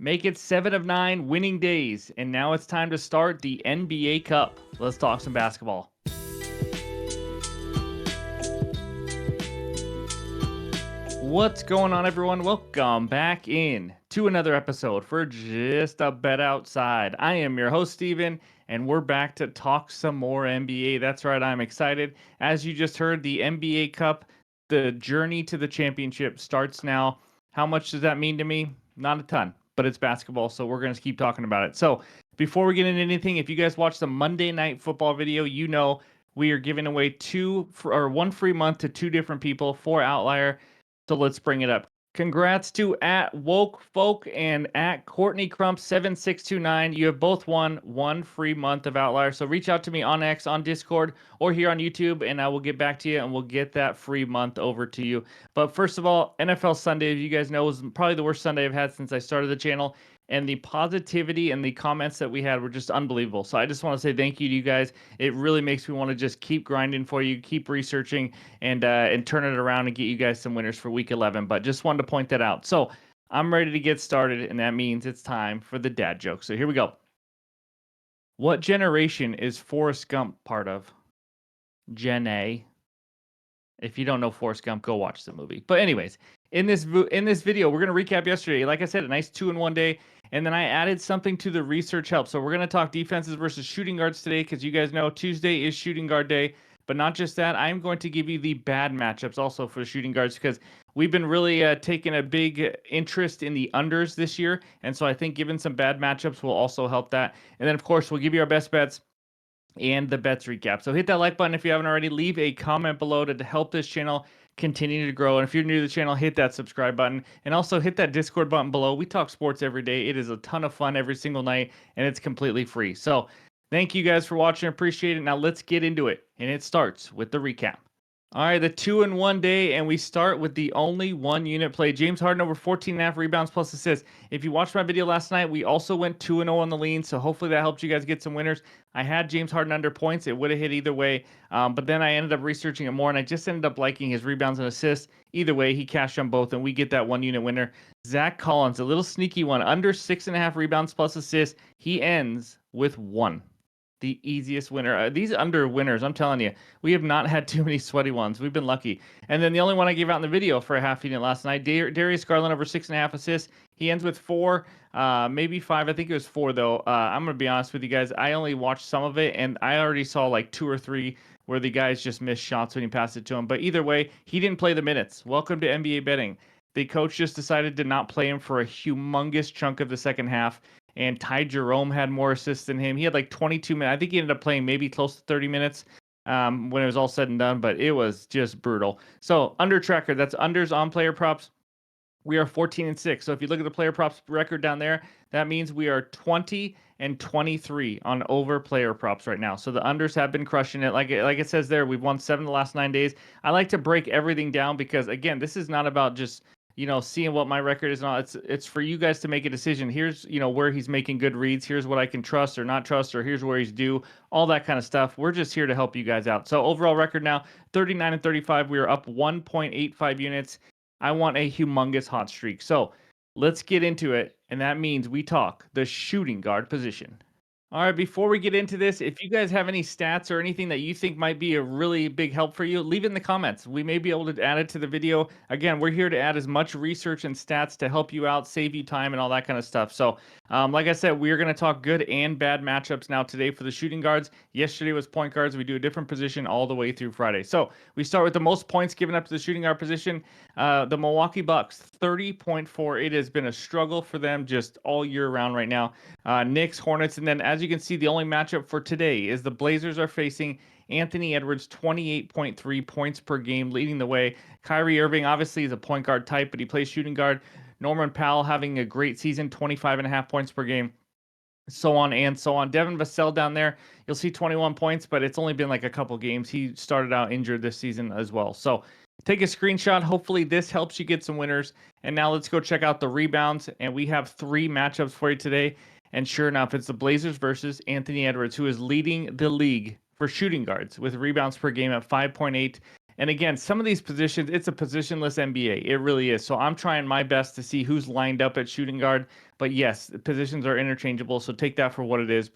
Make it 7 of 9 winning days, and now it's time to start the NBA Cup. Let's talk some basketball. What's going on, everyone? Welcome back in to another episode for Just a Bet Outside. I am your host, Steven, and we're back to talk some more NBA. That's right, I'm excited. As you just heard, the NBA Cup, the journey to the championship starts now. How much does that mean to me? Not a ton, but it's basketball, so we're going to keep talking about it. So before we get into anything, if you guys watched the Monday Night Football video, you know we are giving away one free month to two different people for OUTLIER. So let's bring it up. Congrats to at Woke Folk and at Courtney Crump 7629. You have both won one free month of OUTLIER. So reach out to me on X, on Discord, or here on YouTube, and I will get back to you and we'll get that free month over to you. But first of all, NFL Sunday, as you guys know, was probably the worst Sunday I've had since I started the channel. And the positivity and the comments that we had were just unbelievable. So I just want to say thank you to you guys. It really makes me want to just keep grinding for you, keep researching, and turn it around and get you guys some winners for Week 11. But just wanted to point that out. So I'm ready to get started, and that means it's time for the dad joke. So here we go. What generation is Forrest Gump part of? Gen A. If you don't know Forrest Gump, go watch the movie. But anyways, in this video, we're going to recap yesterday. Like I said, a nice 2-in-1 day. And then I added something to the research help. So we're going to talk defenses versus shooting guards today because you guys know Tuesday is shooting guard day. But not just that, I'm going to give you the bad matchups also for shooting guards because we've been really taking a big interest in the unders this year. And so I think giving some bad matchups will also help that. And then, of course, we'll give you our best bets and the bets recap. So hit that like button if you haven't already. Leave a comment below to help this channel continue to grow. And if you're new to the channel, hit that subscribe button and also hit that Discord button below. We talk sports every day. It is a ton of fun every single night and it's completely free. So thank you guys for watching. Appreciate it. Now let's get into it. And it starts with the recap. All right, the 2-in-1 day, and we start with the only one unit play. James Harden over 14.5 rebounds plus assists. If you watched my video last night, we also went 2-0 on the lean, so hopefully that helps you guys get some winners. I had James Harden under points. It would have hit either way, but then I ended up researching it more, and I just ended up liking his rebounds and assists. Either way, he cashed on both, and we get that one unit winner. Zach Collins, a little sneaky one, under 6.5 rebounds plus assists. He ends with 1. The easiest winner. These under winners, I'm telling you, we have not had too many sweaty ones. We've been lucky. And then the only one I gave out in the video for a half unit last night, Darius Garland over 6.5 assists. He ends with 4, maybe 5. I think it was 4 though. I'm gonna be honest with you guys. I only watched some of it, and I already saw like 2 or 3 where the guys just missed shots when he passed it to him. But either way, he didn't play the minutes. Welcome to NBA betting. The coach just decided to not play him for a humongous chunk of the second half. And Ty Jerome had more assists than him. He had like 22 minutes. I think he ended up playing maybe close to 30 minutes when it was all said and done, but it was just brutal. So under tracker, that's unders on player props. We are 14-6. So if you look at the player props record down there, that means we are 20-23 on over player props right now. So the unders have been crushing it. Like it says there, we've won 7 the last 9 days. I like to break everything down because again, this is not about just seeing what my record is and all. It's for you guys to make a decision. Here's, where he's making good reads. Here's what I can trust or not trust, or here's where he's due, all that kind of stuff. We're just here to help you guys out. So overall record now, 39-35. We are up 1.85 units. I want a humongous hot streak. So let's get into it. And that means we talk the shooting guard position. All right, before we get into this, if you guys have any stats or anything that you think might be a really big help for you, leave it in the comments. We may be able to add it to the video. Again, we're here to add as much research and stats to help you out, save you time, and all that kind of stuff. So, like I said, we're going to talk good and bad matchups now today for the shooting guards. Yesterday was point guards. We do a different position all the way through Friday. So, we start with the most points given up to the shooting guard position. The Milwaukee Bucks, 30.4. It has been a struggle for them just all year round right now. Knicks, Hornets, and then as you can see, the only matchup for today is the Blazers are facing Anthony Edwards, 28.3 points per game, leading the way. Kyrie Irving obviously is a point guard type, but he plays shooting guard. Norman Powell having a great season, 25.5 points per game. So on and so on. Devin Vassell down there, you'll see 21 points, but it's only been like a couple games. He started out injured this season as well. So take a screenshot. Hopefully this helps you get some winners. And now let's go check out the rebounds. And we have 3 matchups for you today. And sure enough, it's the Blazers versus Anthony Edwards, who is leading the league for shooting guards with rebounds per game at 5.8. And again, some of these positions, it's a positionless NBA. It really is. So I'm trying my best to see who's lined up at shooting guard. But yes, the positions are interchangeable. So take that for what it is.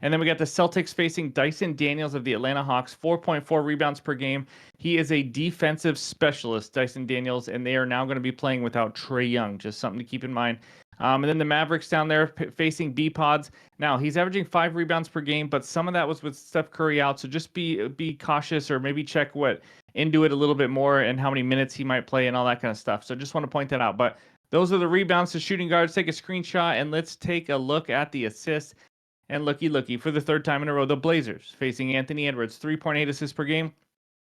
And then we got the Celtics facing Dyson Daniels of the Atlanta Hawks, 4.4 rebounds per game. He is a defensive specialist, Dyson Daniels, and they are now going to be playing without Trae Young. Just something to keep in mind. And then the Mavericks down there facing B-Pods. Now, he's averaging 5 rebounds per game, but some of that was with Steph Curry out. So just be cautious, or maybe check what into it a little bit more and how many minutes he might play and all that kind of stuff. So just want to point that out. But those are the rebounds to shooting guards. Take a screenshot and let's take a look at the assists. And looky, for the third time in a row, the Blazers facing Anthony Edwards, 3.8 assists per game.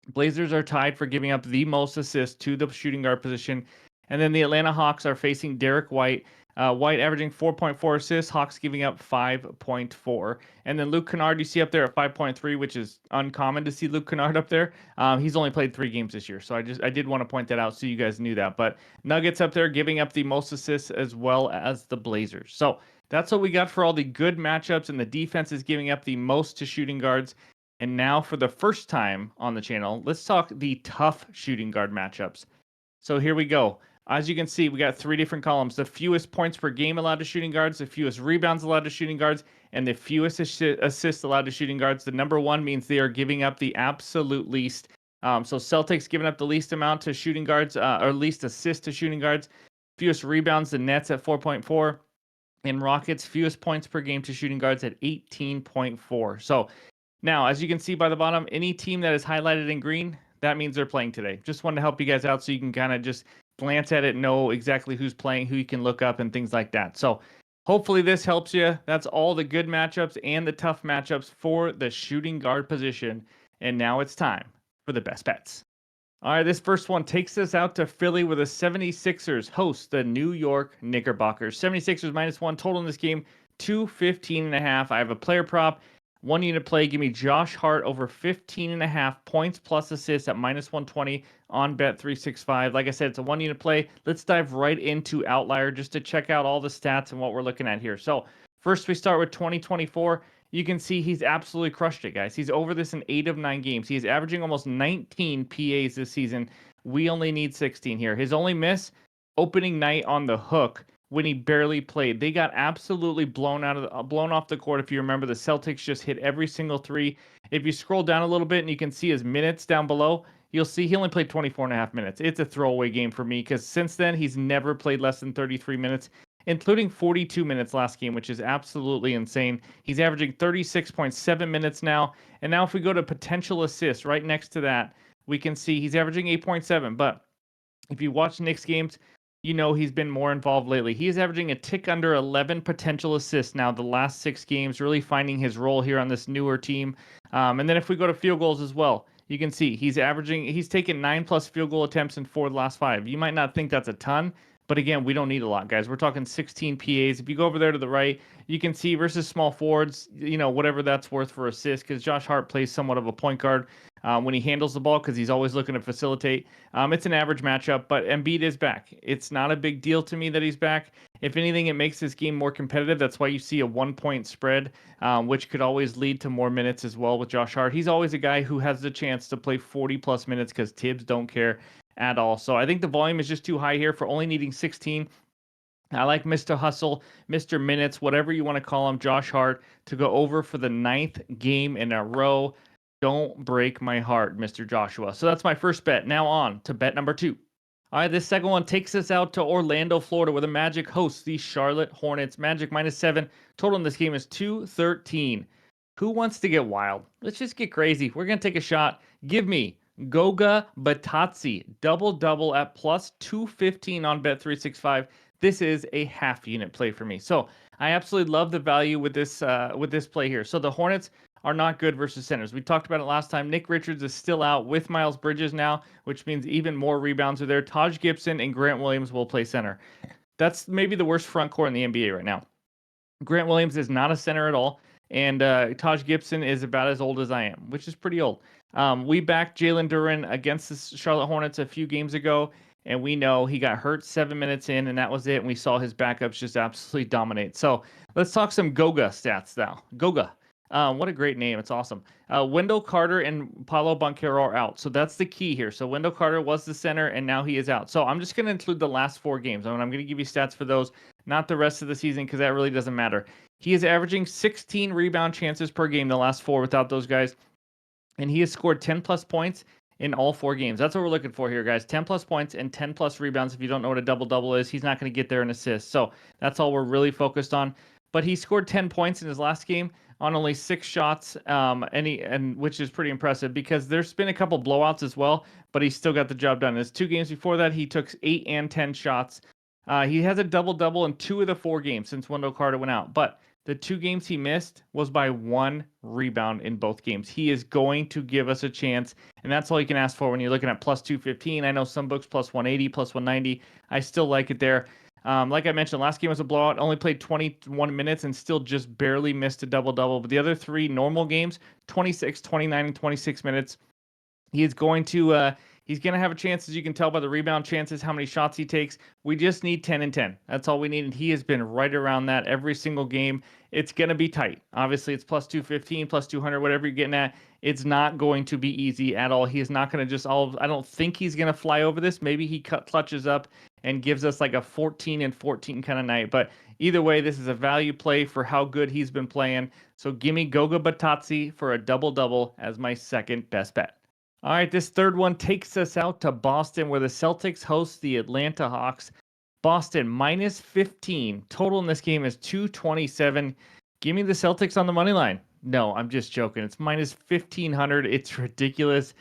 Blazers are tied for giving up the most assists to the shooting guard position. And then the Atlanta Hawks are facing Derek White. White averaging 4.4 assists, Hawks giving up 5.4. And then Luke Kennard, you see up there at 5.3, which is uncommon to see Luke Kennard up there. He's only played 3 games this year, so I did want to point that out so you guys knew that. But Nuggets up there giving up the most assists as well as the Blazers. So that's what we got for all the good matchups, and the defense is giving up the most to shooting guards. And now for the first time on the channel, let's talk the tough shooting guard matchups. So here we go. As you can see, we got 3 different columns. The fewest points per game allowed to shooting guards, the fewest rebounds allowed to shooting guards, and the fewest assists allowed to shooting guards. The number 1 means they are giving up the absolute least. So Celtics giving up the least amount to shooting guards, or least assists to shooting guards. Fewest rebounds, the Nets at 4.4. And Rockets, fewest points per game to shooting guards at 18.4. So now, as you can see by the bottom, any team that is highlighted in green, that means they're playing today. Just wanted to help you guys out so you can kind of just glance at it, know exactly who's playing, who you can look up, and things like that. So hopefully this helps you. That's all the good matchups and the tough matchups for the shooting guard position. And now it's time for the best bets. All right, this first one takes us out to Philly, where the 76ers host the New York Knickerbockers. 76ers -1 total in this game, 215.5. I have a player prop. 1 unit play, give me Josh Hart over 15.5 points plus assists at -120 on Bet365. Like I said, it's a 1 unit play. Let's dive right into Outlier just to check out all the stats and what we're looking at here. So first we start with 2024. You can see he's absolutely crushed it, guys. He's over this in 8 of 9 games. He's averaging almost 19 PAs this season. We only need 16 here. His only miss, opening night on the hook, when he barely played. They got absolutely blown off the court. If you remember, the Celtics just hit every single 3. If you scroll down a little bit and you can see his minutes down below, you'll see he only played 24.5 minutes. It's a throwaway game for me because since then he's never played less than 33 minutes, including 42 minutes last game, which is absolutely insane. He's averaging 36.7 minutes now. And now if we go to potential assists, right next to that, we can see he's averaging 8.7. But if you watch Knicks games, you know he's been more involved lately. He is averaging a tick under 11 potential assists now the last 6 games, really finding his role here on this newer team. And then if we go to field goals as well, you can see he's taken 9+ field goal attempts in 4 of the last 5. You might not think that's a ton, but again, we don't need a lot, guys. We're talking 16 PAs. If you go over there to the right, you can see versus small forwards, whatever that's worth for assists, because Josh Hart plays somewhat of a point guard when he handles the ball because he's always looking to facilitate. It's an average matchup, but Embiid is back. It's not a big deal to me that he's back. If anything, it makes this game more competitive. That's why you see a 1-point spread, which could always lead to more minutes as well with Josh Hart. He's always a guy who has the chance to play 40+ minutes because Tibbs don't care at all. So I think the volume is just too high here for only needing 16. I like Mr. Hustle, Mr. Minutes, whatever you want to call him, Josh Hart, to go over for the 9th game in a row. Don't break my heart, Mr. Joshua. So that's my first bet. Now on to bet number 2. All right, this second one takes us out to Orlando, Florida, where the Magic hosts the Charlotte Hornets. Magic -7. Total in this game is 213. Who wants to get wild? Let's just get crazy. We're going to take a shot. Give me Goga Batazzi, double-double at +215 on Bet365. This is a half unit play for me. So I absolutely love the value with this play here. So the Hornets are not good versus centers. We talked about it last time. Nick Richards is still out with Miles Bridges now, which means even more rebounds are there. Taj Gibson and Grant Williams will play center. That's maybe the worst front court in the NBA right now. Grant Williams is not a center at all, and Taj Gibson is about as old as I am, which is pretty old. We backed Jalen Duren against the Charlotte Hornets a few games ago, and we know he got hurt 7 minutes in, and that was it. And we saw his backups just absolutely dominate. So let's talk some Goga stats now. Goga. What a great name. It's awesome. Wendell Carter and Paulo Banchero are out. So that's the key here. So Wendell Carter was the center, and now he is out. So I'm just going to include the last 4 games. I'm going to give you stats for those, not the rest of the season, because that really doesn't matter. He is averaging 16 rebound chances per game the last 4 without those guys, and he has scored 10 plus points in all 4 games. That's what we're looking for here, guys. 10 plus points and 10 plus rebounds. If you don't know what a double double is, he's not going to get there in assists. So that's all we're really focused on. But he scored 10 points in his last game on only 6 shots, and which is pretty impressive because there's been a couple blowouts as well, but he still got the job done. His 2 games before that, he took 8 and 10 shots. He has a double double in 2 of the 4 games since Wendell Carter went out, but the 2 games he missed was by 1 rebound in both games. He is going to give us a chance, and that's all you can ask for when you're looking at plus 215. I know some books plus 180, plus 190. I still like it there. Like I mentioned, last game was a blowout. Only played 21 minutes and still just barely missed a double-double. But the other 3 normal games, 26, 29, and 26 minutes. He's going to have a chance, as you can tell by the rebound chances, how many shots he takes. We just need 10 and 10. That's all we need, and he has been right around that every single game. It's going to be tight. Obviously, it's plus 215, plus 200, whatever you're getting at. It's not going to be easy at all. He is not going to just I don't think he's going to fly over this. Maybe he clutches up and gives us like a 14 and 14 kind of night. But either way, this is a value play for how good he's been playing. So give me Goga Batazzi for a double-double as my second best bet. All right, this third one takes us out to Boston, where the Celtics host the Atlanta Hawks. Boston minus 15. Total in this game is 227. Give me the Celtics on the money line. No, I'm just joking. It's minus 1,500. It's ridiculous.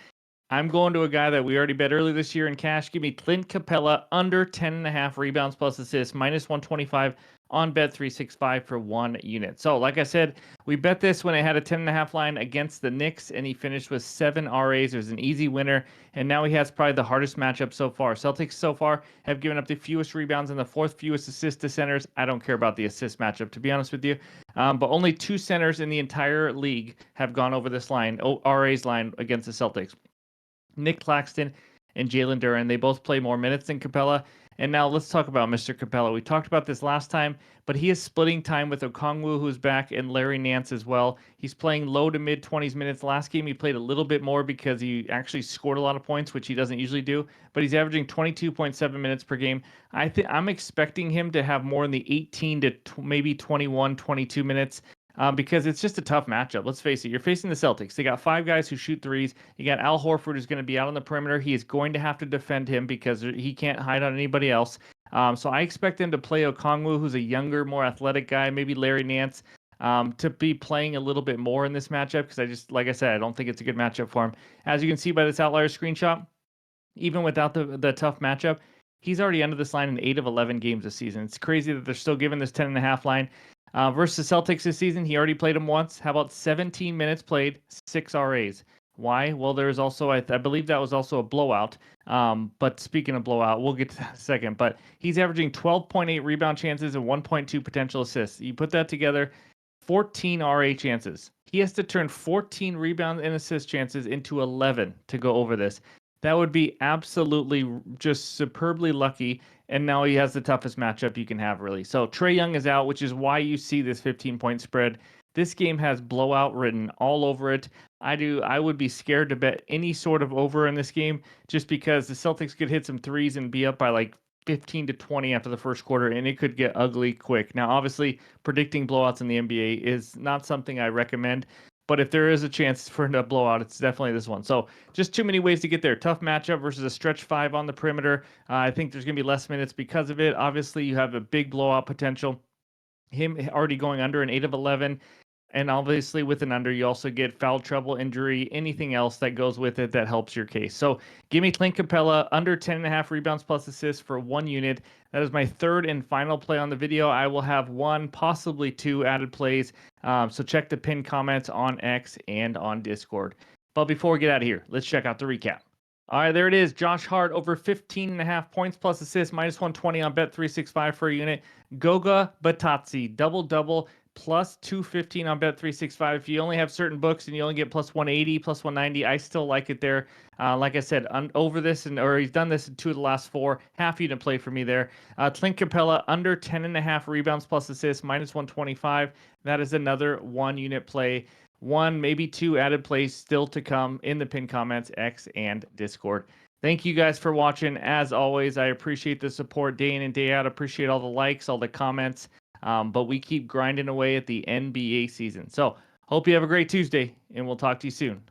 I'm going to a guy that we already bet earlier this year in cash. Give me Clint Capella under 10.5 rebounds plus assists, minus 125 on Bet365 for 1 unit. So, like I said, we bet this when it had a 10.5 line against the Knicks, and he finished with 7 RAs. It was an easy winner, and now he has probably the hardest matchup so far. Celtics so far have given up the fewest rebounds and the 4th fewest assists to centers. I don't care about the assist matchup, to be honest with you. But only 2 centers in the entire league have gone over this line, RA's line against the Celtics. Nick Claxton and Jalen Duren. They both play more minutes than Capella. And now let's talk about Mr. Capella. We talked about this last time, but he is splitting time with Okongwu, who's back, and Larry Nance as well. He's playing low to mid 20s minutes. Last game, he played a little bit more because he actually scored a lot of points, which he doesn't usually do, but he's averaging 22.7 minutes per game. I'm expecting him to have more in the 18 to maybe 21, 22 minutes. Because it's just a tough matchup. Let's face it. You're facing the Celtics. They got 5 guys who shoot threes. You got Al Horford, who's going to be out on the perimeter. He is going to have to defend him because he can't hide on anybody else. So I expect him to play Okongwu, who's a younger, more athletic guy, maybe Larry Nance, to be playing a little bit more in this matchup because like I said, I don't think it's a good matchup for him. As you can see by this outlier screenshot, even without the tough matchup, he's already under this line in 8 of 11 games this season. It's crazy that they're still giving this 10.5 line. Versus the Celtics this season, he already played them once. How about 17 minutes played, 6 RAs? Why? Well, there's also, I believe that was also a blowout. But speaking of blowout, we'll get to that in a second. But he's averaging 12.8 rebound chances and 1.2 potential assists. You put that together, 14 RA chances. He has to turn 14 rebound and assist chances into 11 to go over this. That would be absolutely just superbly lucky. And now he has the toughest matchup you can have, really. So Trae Young is out, which is why you see this 15-point spread. This game has blowout written all over it. I would be scared to bet any sort of over in this game just because the Celtics could hit some threes and be up by like 15 to 20 after the first quarter, and it could get ugly quick. Now, obviously, predicting blowouts in the NBA is not something I recommend. But if there is a chance for a blowout, it's definitely this one. So just too many ways to get there. Tough matchup versus a stretch 5 on the perimeter. I think there's going to be less minutes because of it. Obviously, you have a big blowout potential. Him already going under an 8 of 11. And obviously, with an under, you also get foul trouble, injury, anything else that goes with it that helps your case. So give me Clint Capella under 10.5 rebounds plus assists for 1 unit. That is my third and final play on the video. I will have 1, possibly 2 added plays. So check the pinned comments on X and on Discord. But before we get out of here, let's check out the recap. All right, there it is. Josh Hart over 15.5 points plus assists, minus 120 on Bet365 for a unit. Goga Batazzi, double double, plus 215 on Bet365. If you only have certain books and you only get plus 180, plus 190, I still like it there. Like I said, over this, or he's done this in 2 of the last 4. Half unit play for me there. Clint Capella, under 10.5 rebounds plus assists, minus 125. That is another 1 unit play. 1, maybe 2 added plays still to come in the pin comments, X, and Discord. Thank you guys for watching. As always, I appreciate the support day in and day out. Appreciate all the likes, all the comments. But we keep grinding away at the NBA season. So hope you have a great Tuesday, and we'll talk to you soon.